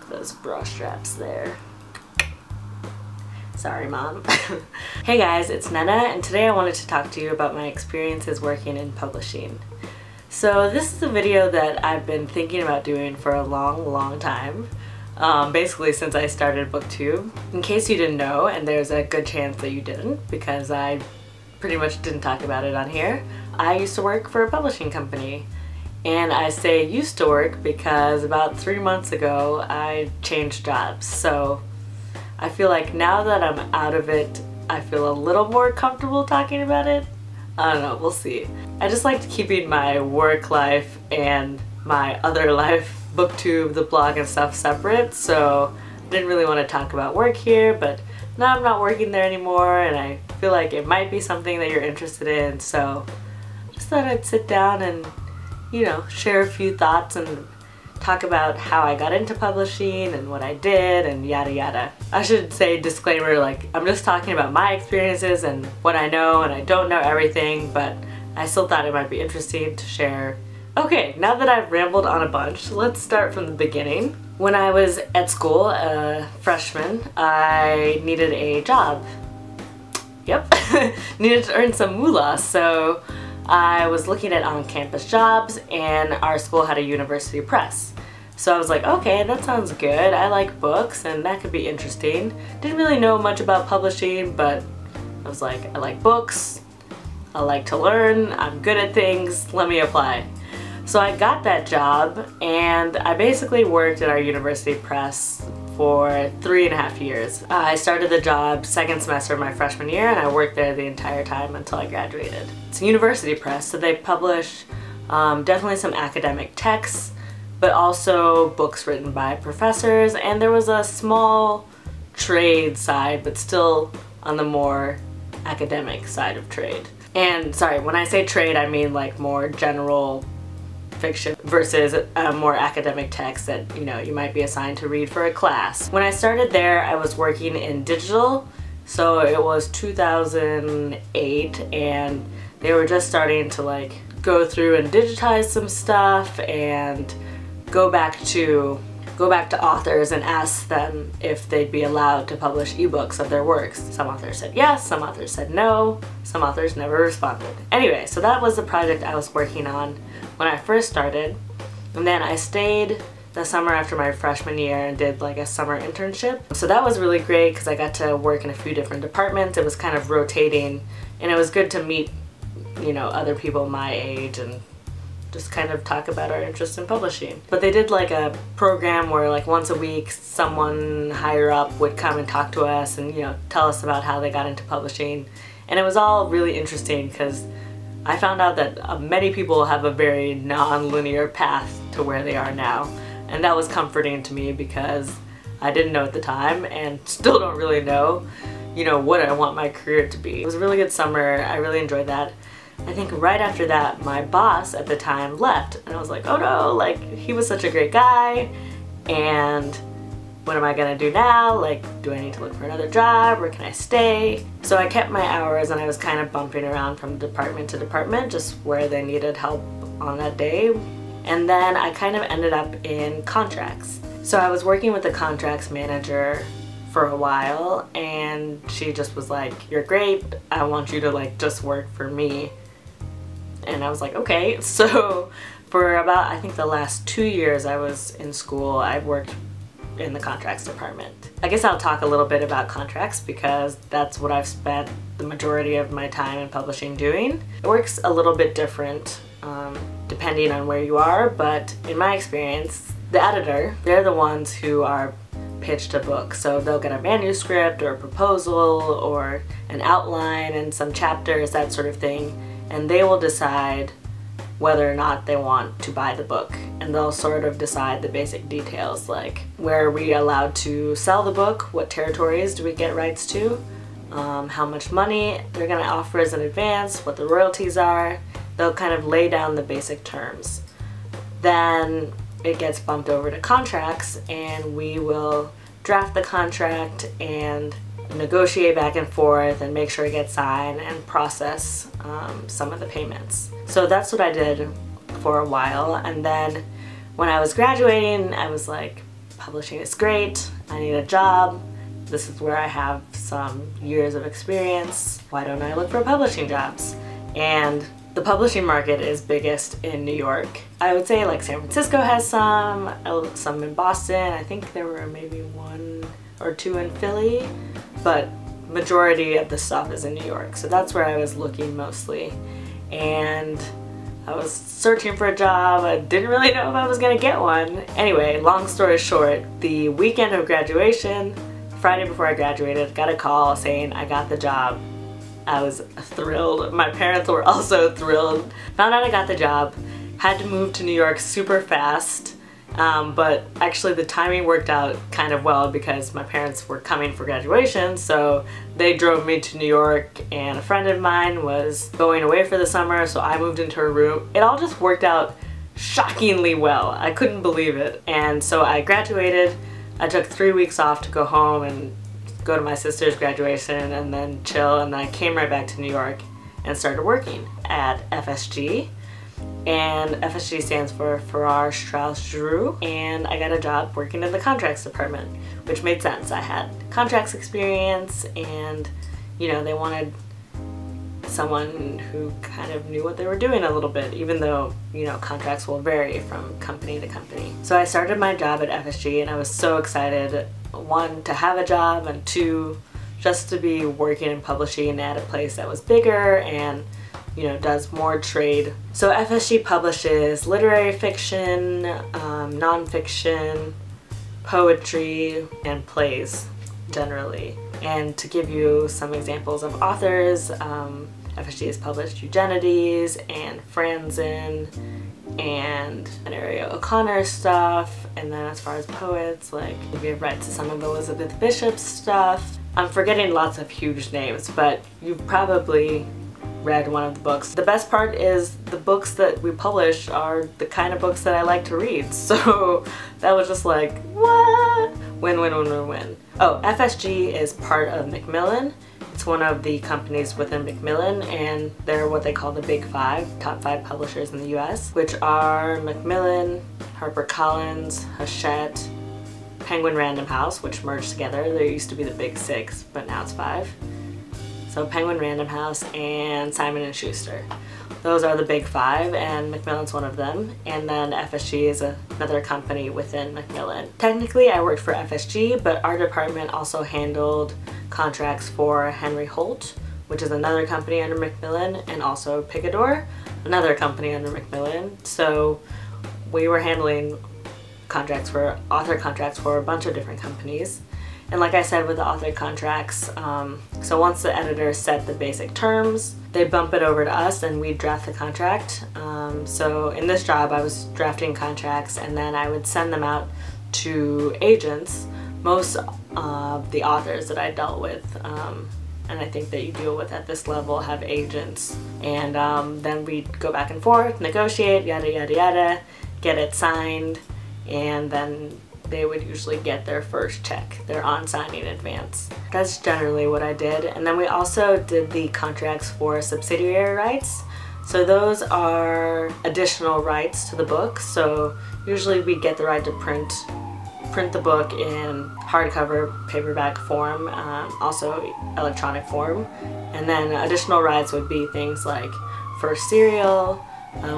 those bra straps there. Sorry, Mom. Hey guys, it's Nana, and today I wanted to talk to you about my experiences working in publishing. So this is a video that I've been thinking about doing for a long time. Basically since I started BookTube. In case you didn't know, and there's a good chance that you didn't, because I pretty much didn't talk about it on here, I used to work for a publishing company. And I say used to work because about 3 months ago I changed jobs. So I feel like now that I'm out of it, I feel a little more comfortable talking about it. I don't know, we'll see. I just liked keeping my work life and my other life, BookTube, the blog and stuff, separate, so I didn't really want to talk about work here, but now I'm not working there anymore and I feel like it might be something that you're interested in, so I just thought I'd sit down and, you know, share a few thoughts and talk about how I got into publishing and what I did and yada yada. I should say disclaimer, like, I'm just talking about my experiences and what I know, and I don't know everything, but I still thought it might be interesting to share. Okay, now that I've rambled on a bunch, let's start from the beginning. When I was at school, a freshman, I needed a job. Yep, needed to earn some moolah, so I was looking at on-campus jobs, and our school had a university press. So I was like, okay, that sounds good. I like books and that could be interesting. Didn't really know much about publishing, but I was like, I like books, I like to learn, I'm good at things, let me apply. So I got that job and I basically worked at our university press for 3.5 years. I started the job second semester of my freshman year and I worked there the entire time until I graduated. It's a university press, so they publish definitely some academic texts, but also books written by professors, and there was a small trade side, but still on the more academic side of trade. And sorry, when I say trade, I mean like more general fiction versus a more academic text that, you know, you might be assigned to read for a class. When I started there, I was working in digital, so it was 2008, and they were just starting to like go through and digitize some stuff and go back to authors and ask them if they'd be allowed to publish ebooks of their works. Some authors said yes, some authors said no, some authors never responded. Anyway, so that was the project I was working on when I first started, and then I stayed the summer after my freshman year and did like a summer internship. So that was really great because I got to work in a few different departments. It was kind of rotating, and it was good to meet, you know, other people my age and just kind of talk about our interest in publishing. But they did like a program where like once a week someone higher up would come and talk to us and, you know, tell us about how they got into publishing. And it was all really interesting because I found out that many people have a very non-linear path to where they are now. And that was comforting to me because I didn't know at the time and still don't really know, you know, what I want my career to be. It was a really good summer. I really enjoyed that. I think right after that, my boss at the time left, and I was like, oh no, like, he was such a great guy, and what am I gonna do now? Like, do I need to look for another job, or can I stay? So I kept my hours, and I was kind of bumping around from department to department, just where they needed help on that day. And then I kind of ended up in contracts. So I was working with the contracts manager for a while, and she just was like, you're great, I want you to like just work for me. And I was like, okay. So for about, I think the last 2 years I was in school, I worked in the contracts department. I guess I'll talk a little bit about contracts because that's what I've spent the majority of my time in publishing doing. It works a little bit different depending on where you are, but in my experience, the editor, they're the ones who are pitched a book. So they'll get a manuscript or a proposal or an outline and some chapters, that sort of thing, and they will decide whether or not they want to buy the book. And they'll sort of decide the basic details, like where are we allowed to sell the book, what territories do we get rights to, how much money they're going to offer as an advance, what the royalties are. They'll kind of lay down the basic terms. Then it gets bumped over to contracts, and we will draft the contract and negotiate back and forth and make sure it gets signed and process some of the payments. So that's what I did for a while, and then when I was graduating, I was like, publishing is great, I need a job, this is where I have some years of experience, why don't I look for publishing jobs? And the publishing market is biggest in New York. I would say like San Francisco has some in Boston, I think there were maybe 1 or 2 in Philly, but majority of the stuff is in New York. So that's where I was looking mostly. And I was searching for a job. I didn't really know if I was gonna get one. Anyway, long story short, the weekend of graduation, Friday before I graduated, got a call saying I got the job. I was thrilled. My parents were also thrilled. Found out I got the job. Had to move to New York super fast. But actually the timing worked out kind of well because my parents were coming for graduation, so they drove me to New York, and a friend of mine was going away for the summer, so I moved into her room. It all just worked out shockingly well. I couldn't believe it. And so I graduated. I took 3 weeks off to go home and go to my sister's graduation and then chill, and then I came right back to New York and started working at FSG. And FSG stands for Farrar, Straus, Giroux, and I got a job working in the contracts department, which made sense. I had contracts experience, and you know, they wanted someone who kind of knew what they were doing a little bit, even though, you know, contracts will vary from company to company. So I started my job at FSG, and I was so excited, 1, to have a job, and 2, just to be working in publishing at a place that was bigger and, you know, does more trade. So FSG publishes literary fiction, nonfiction, poetry, and plays generally. And to give you some examples of authors, FSG has published Eugenides and Franzen and Area O'Connor stuff, and then as far as poets, like we have rights to some of Elizabeth Bishop's stuff. I'm forgetting lots of huge names, but you've probably read one of the books. The best part is the books that we publish are the kind of books that I like to read, so that was just like, what? Win, win, win, win, win. Oh, FSG is part of Macmillan. It's one of the companies within Macmillan, and they're what they call the Big Five, top 5 publishers in the US, which are Macmillan, HarperCollins, Hachette, Penguin Random House, which merged together. There used to be the Big 6, but now it's 5. So Penguin Random House and Simon & Schuster. Those are the Big 5, and Macmillan's one of them. And then FSG is another company within Macmillan. Technically, I worked for FSG, but our department also handled contracts for Henry Holt, which is another company under Macmillan, and also Picador, another company under Macmillan. So we were handling author contracts for a bunch of different companies. And like I said with the author contracts, so once the editors set the basic terms, they bump it over to us and we draft the contract. So in this job I was drafting contracts, and then I would send them out to agents. Most of the authors that I dealt with, and I think that you deal with at this level, have agents. And then we'd go back and forth, negotiate, yada yada yada, get it signed, and then they would usually get their first check, their on-signing advance. That's generally what I did. And then we also did the contracts for subsidiary rights. So those are additional rights to the book. So usually we get the right to print the book in hardcover, paperback form, also electronic form. And then additional rights would be things like first serial,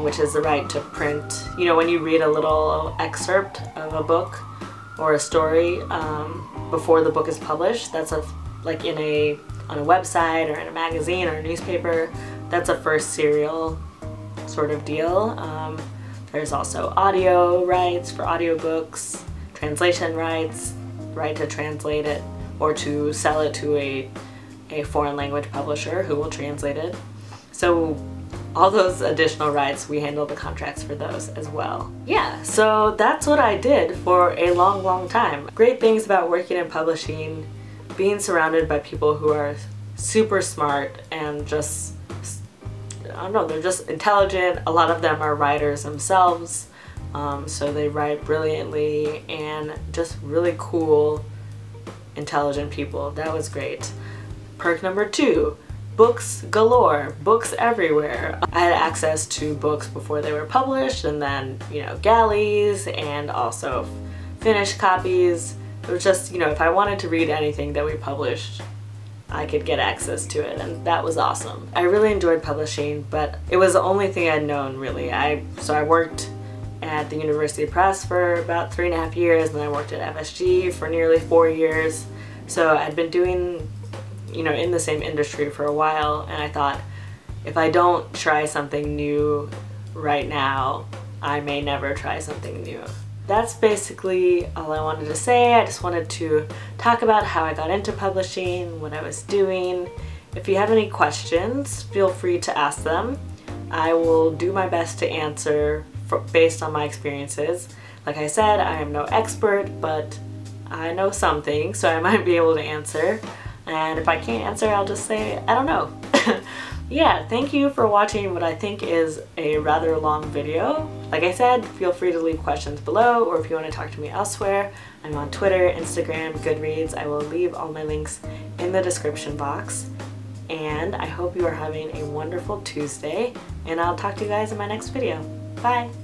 which is the right to print, you know, when you read a little excerpt of a book or a story before the book is published, that's like on a website or in a magazine or a newspaper, that's a first serial sort of deal. There's also audio rights for audiobooks, translation rights, right to translate it or to sell it to a foreign language publisher who will translate it. So all those additional rights, we handle the contracts for those as well. Yeah, so that's what I did for a long, long time. Great things about working in publishing, being surrounded by people who are super smart and just, I don't know, they're just intelligent. A lot of them are writers themselves, so they write brilliantly, and just really cool, intelligent people. That was great. Perk number 2. Books galore, books everywhere. I had access to books before they were published, and then, you know, galleys, and also finished copies. It was just, you know, if I wanted to read anything that we published, I could get access to it, and that was awesome. I really enjoyed publishing, but it was the only thing I'd known, really. So I worked at the University Press for about 3.5 years, and then I worked at FSG for nearly 4 years. So I'd been doing, you know, in the same industry for a while, and I thought, if I don't try something new right now, I may never try something new. That's basically all I wanted to say. I just wanted to talk about how I got into publishing, what I was doing. If you have any questions, feel free to ask them. I will do my best to answer based on my experiences. Like I said, I am no expert, but I know something, so I might be able to answer. And if I can't answer, I'll just say, I don't know. Yeah, thank you for watching what I think is a rather long video. Like I said, feel free to leave questions below, or if you want to talk to me elsewhere, I'm on Twitter, Instagram, Goodreads. I will leave all my links in the description box. And I hope you are having a wonderful Tuesday, and I'll talk to you guys in my next video. Bye!